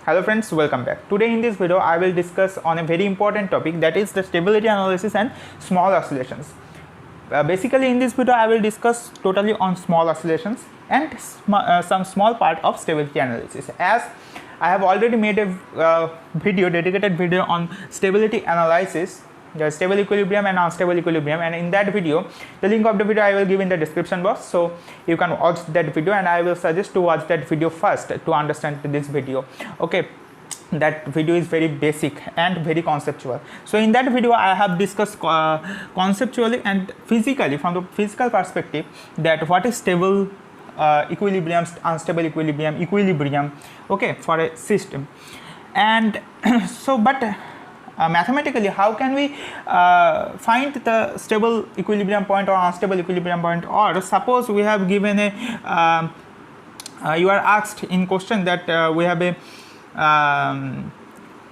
Hello friends, welcome back. Today in this video I will discuss on a very important topic, that is the stability analysis and small oscillations. Basically in this video I will discuss totally on small oscillations and some small part of stability analysis, as I have already made a dedicated video on stability analysis, the stable equilibrium and unstable equilibrium, and in that video the link of the video I will give in the description box, so you can watch that video, and I will suggest to watch that video first to understand this video. Okay, that video is very basic and very conceptual. So in that video I have discussed conceptually and physically, from the physical perspective, that what is stable equilibrium, unstable equilibrium, okay, for a system. And so mathematically, how can we find the stable equilibrium point or unstable equilibrium point? Or suppose we have given a you are asked in question that we have a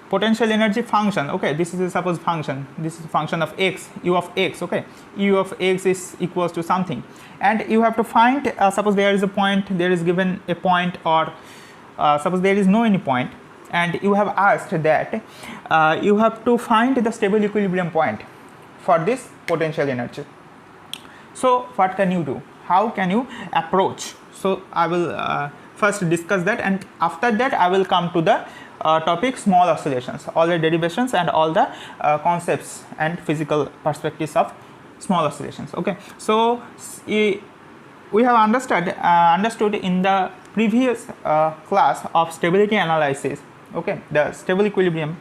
potential energy function. Okay, this is a suppose function, this is a function of x, u of x. Okay, u of x is equals to something, and you have to find, suppose there is a point, there is given a point, or suppose there is no any point, and you have asked that you have to find the stable equilibrium point for this potential energy. So what can you do? How can you approach? So I will first discuss that, and after that I will come to the topic small oscillations, all the derivations and all the concepts and physical perspectives of small oscillations. Okay, so we have understood in the previous class of stability analysis, okay, the stable equilibrium,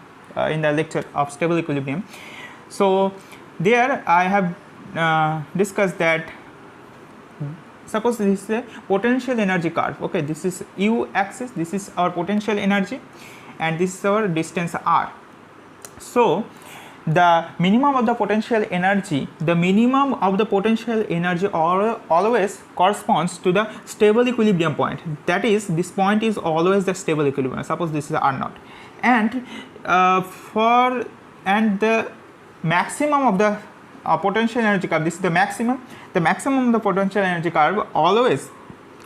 in the lecture of stable equilibrium. So there I have discussed that suppose this is a potential energy curve. Okay, this is u axis, this is our potential energy, and this is our distance r. So the minimum of the potential energy, always corresponds to the stable equilibrium point. That is, this point is always the stable equilibrium. Suppose this is r naught, and the maximum of the potential energy curve, this is the maximum of the potential energy curve always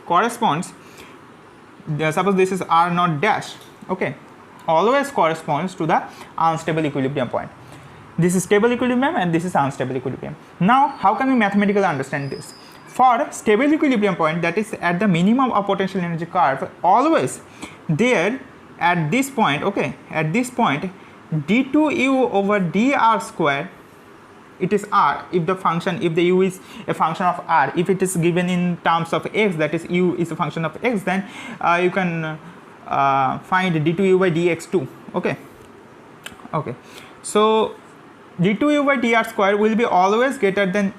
corresponds, suppose this is r naught dash, okay, always corresponds to the unstable equilibrium point. This is stable equilibrium and this is unstable equilibrium. Now how can we mathematically understand this? For stable equilibrium point, that is at the minimum of potential energy curve, always there at this point, okay, at this point d2u over dr square, it is r if the u is a function of r. If it is given in terms of x, that is u is a function of x, then you can find d2u by dx2. Okay, so d2u by dr square will be always greater than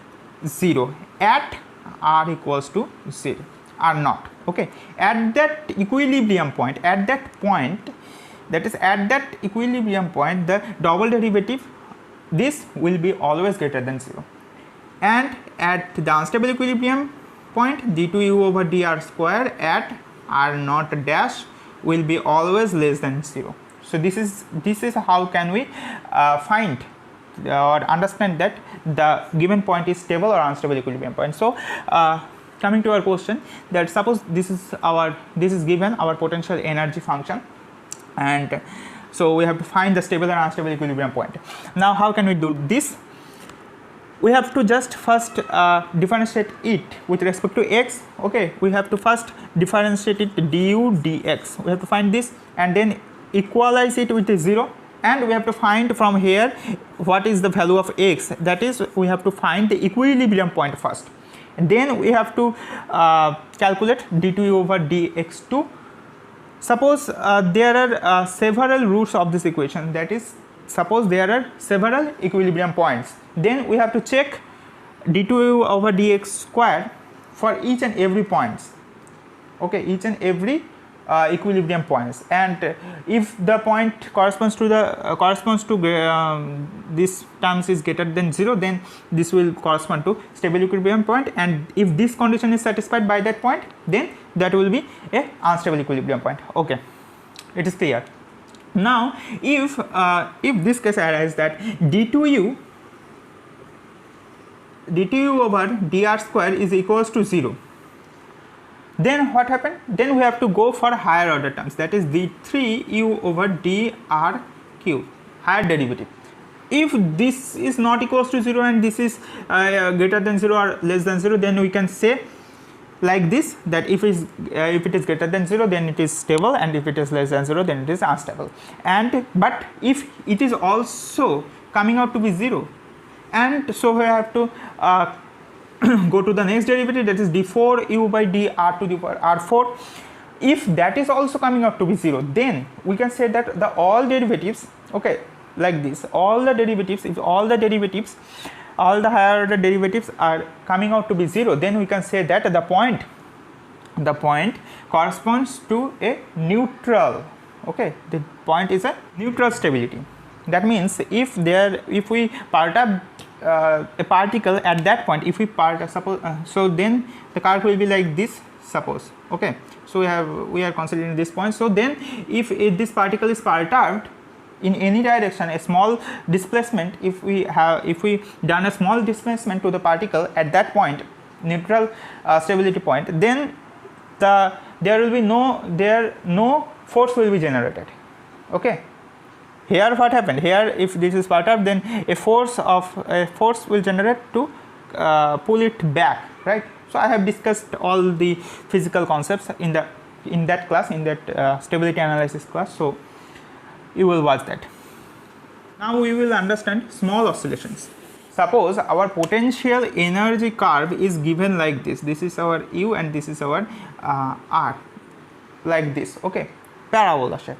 0 at r equals to 0, r naught. Okay, at that equilibrium point, the double derivative, this will be always greater than 0, and at the unstable equilibrium point, d2u over dr square at r naught dash will be always less than 0. So this is how can we find or understand that the given point is stable or unstable equilibrium point. So coming to our question, that suppose this is given our potential energy function, and so we have to find the stable and unstable equilibrium point. Now how can we do this? We have to just first differentiate it with respect to x. Okay, we have to first differentiate it du dx. We have to find this and then equalize it with 0, and we have to find from here what is the value of x. That is, we have to find the equilibrium point first, and then we have to calculate d2u over dx2. Suppose there are several roots of this equation, that is, suppose there are several equilibrium points, then we have to check d2u over dx square for each and every points. Okay, each and every equilibrium points, and if the point corresponds to this terms is greater than 0, then this will correspond to stable equilibrium point, and if this condition is satisfied by that point, then that will be a unstable equilibrium point. Okay, it is clear. Now if this case arises that d2u over dr square is equals to 0, Then what happened? Then we have to go for higher order terms, that is d3u over dr cube, higher derivative. If this is not equals to 0 and this is greater than 0 or less than 0, then we can say like this, that if it is greater than 0 then it is stable, and if it is less than 0 then it is unstable. And but if it is also coming out to be 0, and so we have to go to the next derivative, that is d4u by dr to the power r4. If that is also coming out to be 0, then we can say that the all derivatives, okay, like this, all the derivatives, if all the derivatives, all the higher order derivatives are coming out to be 0, then we can say that the point corresponds to a neutral, okay, the point is a neutral stability. That means if we perturb a particle at that point, if we suppose so then the curve will be like this, suppose, okay. So we are considering this point. So then if this particle is perturbed in any direction, a small displacement, if we done a small displacement to the particle at that point, neutral stability point, then there will be no force will be generated, okay. Here what happened, here if this is perturbed, then a force will generate to pull it back, right. So I have discussed all the physical concepts in that class, in that stability analysis class, so you will watch that. Now we will understand small oscillations. Suppose our potential energy curve is given like this. This is our u and this is our r, like this, okay, parabola shape,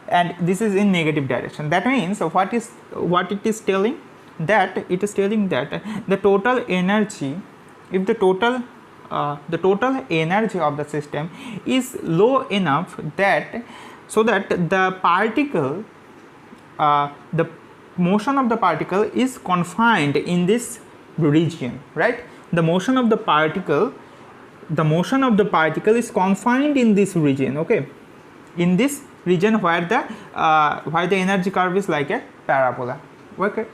and this is in negative direction. That means what it is telling, that it is telling that the total energy, if the total energy of the system is low enough that so that the particle, the motion of the particle is confined in this region, right. The motion of the particle is confined in this region, okay, in this region where the energy curve is like a parabola, okay.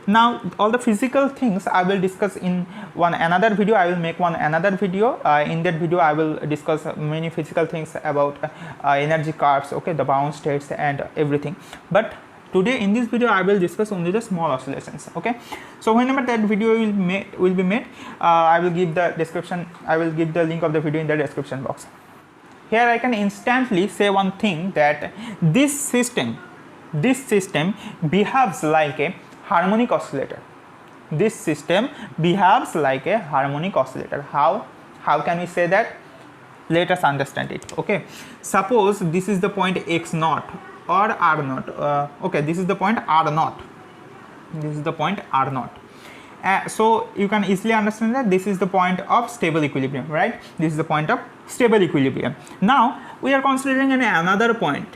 Now all the physical things I will discuss in another video. I will make another video. In that video I will discuss many physical things about energy curves, okay, the bound states and everything. But today in this video I will discuss only the small oscillations, okay. So whenever that video will be made, I will give the link of the video in the description box. Here I can instantly say one thing, that this system behaves like a harmonic oscillator. This system behaves like a harmonic oscillator. How can we say that? Let us understand it, okay. Suppose this is the point x naught or r naught, okay, this is the point r naught, so you can easily understand that this is the point of stable equilibrium, right. This is the point of stable equilibrium. Now we are considering another point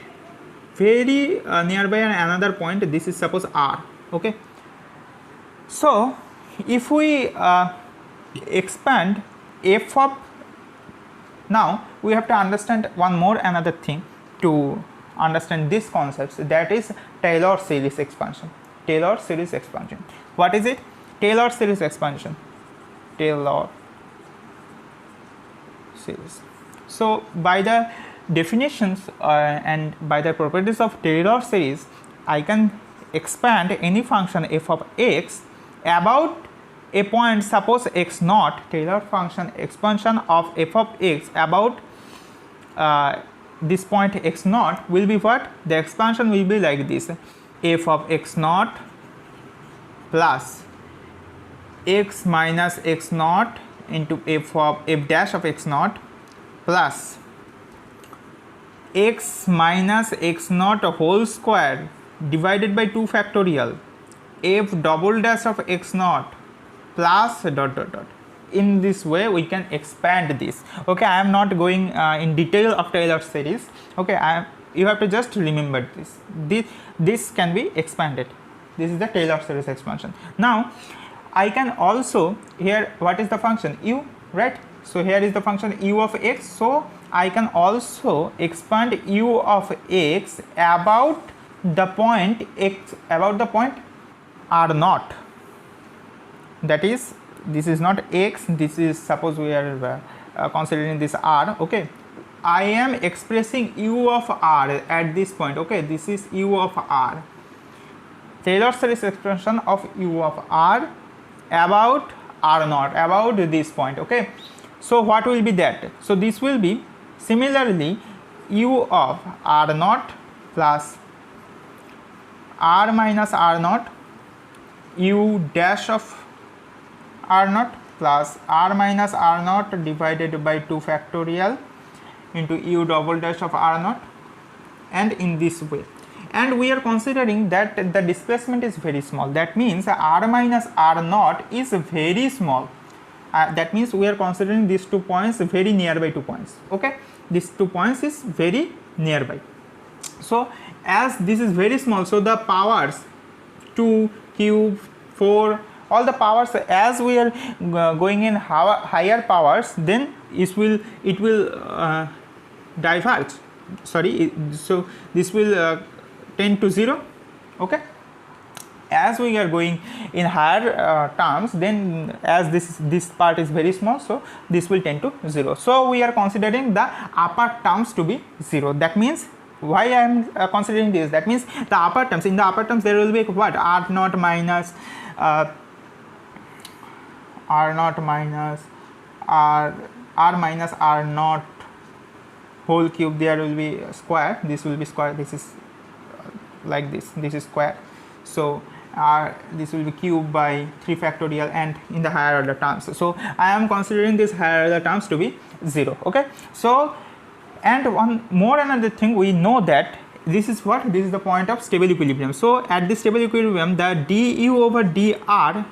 very nearby, another point. This is suppose r, okay. So if we expand f of, now we have to understand another thing to understand these concepts, that is Taylor series expansion. What is it? Taylor series expansion. So by the definitions and by the properties of Taylor series, I can expand any function f of x about a point, suppose x naught. Taylor function expansion of f of x about this point x naught will be what? The expansion will be like this: f of x naught plus x minus x naught into f dash of x naught plus x minus x naught whole square divided by 2 factorial f double dash of x naught plus dot dot dot. In this way we can expand this, okay. I am not going in detail of Taylor series, okay. You have to just remember this can be expanded. This is the Taylor series expansion. Now I can also, here what is the function? U, right. So here is the function u of x, so I can also expand u of x about the point r naught. That is, this is not x, this is, suppose we are considering this r. Okay, I am expressing u of r at this point. Okay, this is u of r, Taylor series expression of u of r about r naught, about this point. Okay, so what will be that? So this will be similarly u of r naught plus r minus r naught, u dash of r naught plus r minus r naught divided by 2 factorial into u double dash of r naught, and in this way. And we are considering that the displacement is very small. That means r minus r naught is very small. That means we are considering these 2 points very nearby 2 points. Okay, these 2 points is very nearby. So as this is very small, so the powers 2 cube 4, all the powers, as we are going in higher powers, then it will diverge. Sorry, so this will tend to 0. Okay, as we are going in higher terms, then as this part is very small, so this will tend to 0. So we are considering the upper terms to be 0. That means, why I am considering this? That means the upper terms, in the upper terms there will be what? r naught minus r minus r naught whole cube. There will be square, this will be square, this is like this is square. So this will be cube by 3 factorial, and in the higher order terms. So I am considering this higher order terms to be 0. Okay, so and one more another thing, we know that this is what? This is the point of stable equilibrium. So at this stable equilibrium, the du over dr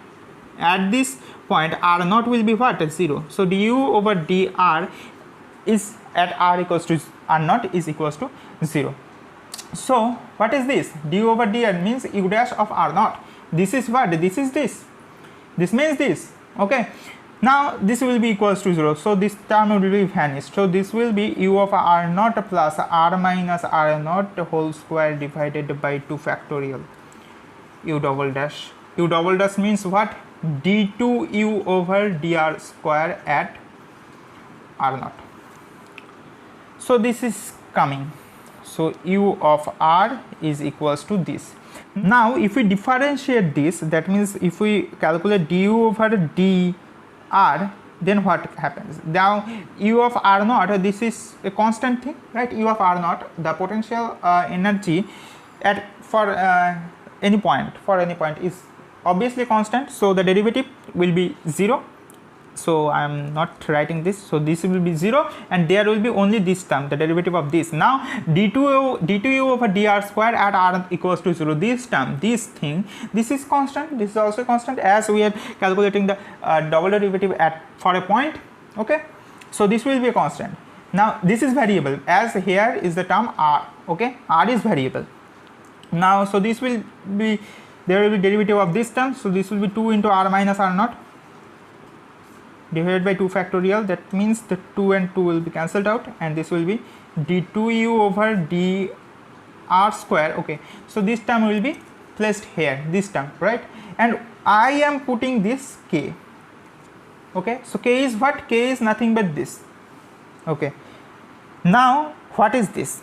at this point r naught will be what? 0. So du over dr is at r equals to r naught is equals to 0. So what is this? Du over dr means u dash of r naught. This is what? This is this. This means this. Okay. Now this will be equals to 0. So this term will be vanished. So this will be u of r naught plus r minus r naught whole square divided by 2 factorial u double dash. U double dash means what? d2u over dr square at r naught. So this is coming. So u of r is equals to this. Now if we differentiate this, that means if we calculate du over dr, then what happens? Now u of r naught, this is a constant thing, right? U of r naught, the potential energy at for any point is obviously constant, so the derivative will be 0. So I am not writing this, so this will be 0, and there will be only this term, the derivative of this. Now d2u over dr square at r equals to 0, this term, this thing, this is constant, this is also constant, as we are calculating the double derivative at for a point. Okay, so this will be a constant. Now this is variable, as here is the term r. Okay, r is variable. Now so this will be, there will be derivative of this term, so this will be 2 into r minus r naught divided by 2 factorial. That means the 2 and 2 will be cancelled out, and this will be d2u over dr square. Okay, so this term will be placed here, this term, right? And I am putting this k. Okay, so k is what? K is nothing but this. Okay, now what is this?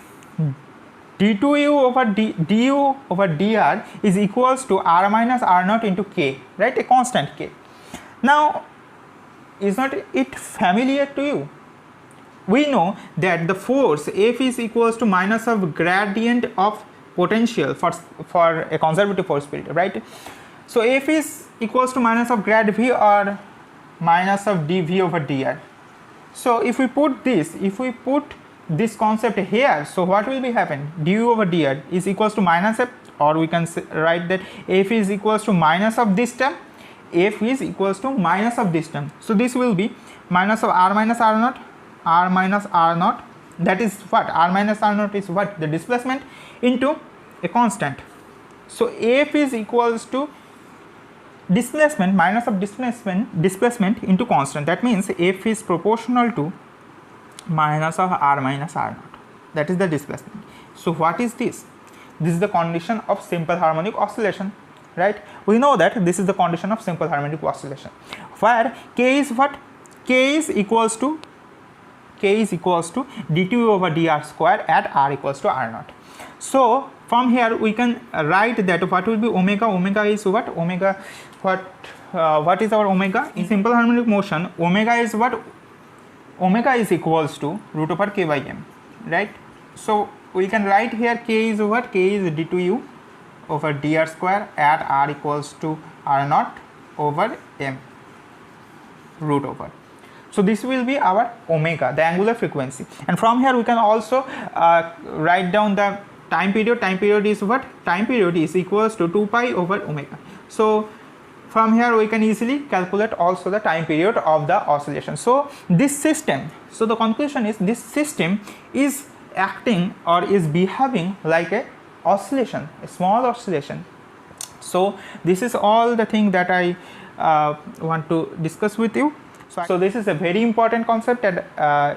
d2u over du over dr is equals to r minus r naught into k, right? A constant k. Now is not it familiar to you? We know that the force F is equals to minus of gradient of potential for a conservative force field, right? So F is equals to minus of grad V or minus of dV over dr. So if we put this concept here, so what will be happen? Du over dr is equals to minus F, or we can write that F is equals to minus of this term, F is equals to minus of this term. So this will be minus of r minus r naught, r minus r naught, that is what? R minus r naught is what? The displacement into a constant. So F is equals to displacement minus of displacement into constant. That means F is proportional to minus of r minus r naught, that is the displacement. So what is this? This is the condition of simple harmonic oscillation, right? We know that this is the condition of simple harmonic oscillation, where k is what? K is equals to k is equals to d2u over dr square at r equals to r naught. So from here we can write that what will be omega. Omega is what? Omega, what is our omega? In simple harmonic motion, omega is what? Omega is equals to root over k by m, right? So we can write here k is what? K is d2u over dr square at r equals to r naught over m root over. So this will be our omega, the angular frequency. And from here we can also write down the time period. Time period is what? Time period is equals to 2 pi over omega. So from here we can easily calculate also the time period of the oscillation. So this system, so the conclusion is this system is acting or is behaving like a oscillation, a small oscillation. So this is all the thing that I want to discuss with you. So this is a very important concept, and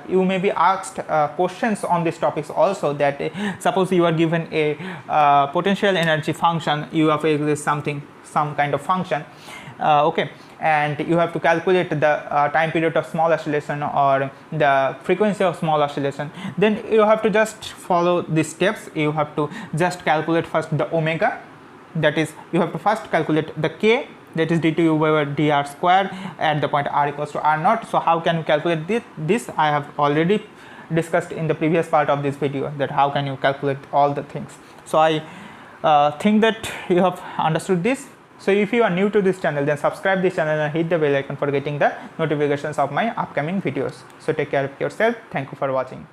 you may be asked questions on these topics also, that suppose you are given a potential energy function, u of x is something, some kind of function, okay, and you have to calculate the time period of small oscillation or the frequency of small oscillation. Then you have to just follow these steps. You have to just calculate first the omega, that is you have to first calculate the k, that is d2u over dr square at the point r equals to r naught. So how can you calculate this? I have already discussed in the previous part of this video, that how can you calculate all the things. So I think that you have understood this. So if you are new to this channel, then subscribe this channel and hit the bell icon for getting the notifications of my upcoming videos. So take care of yourself. Thank you for watching.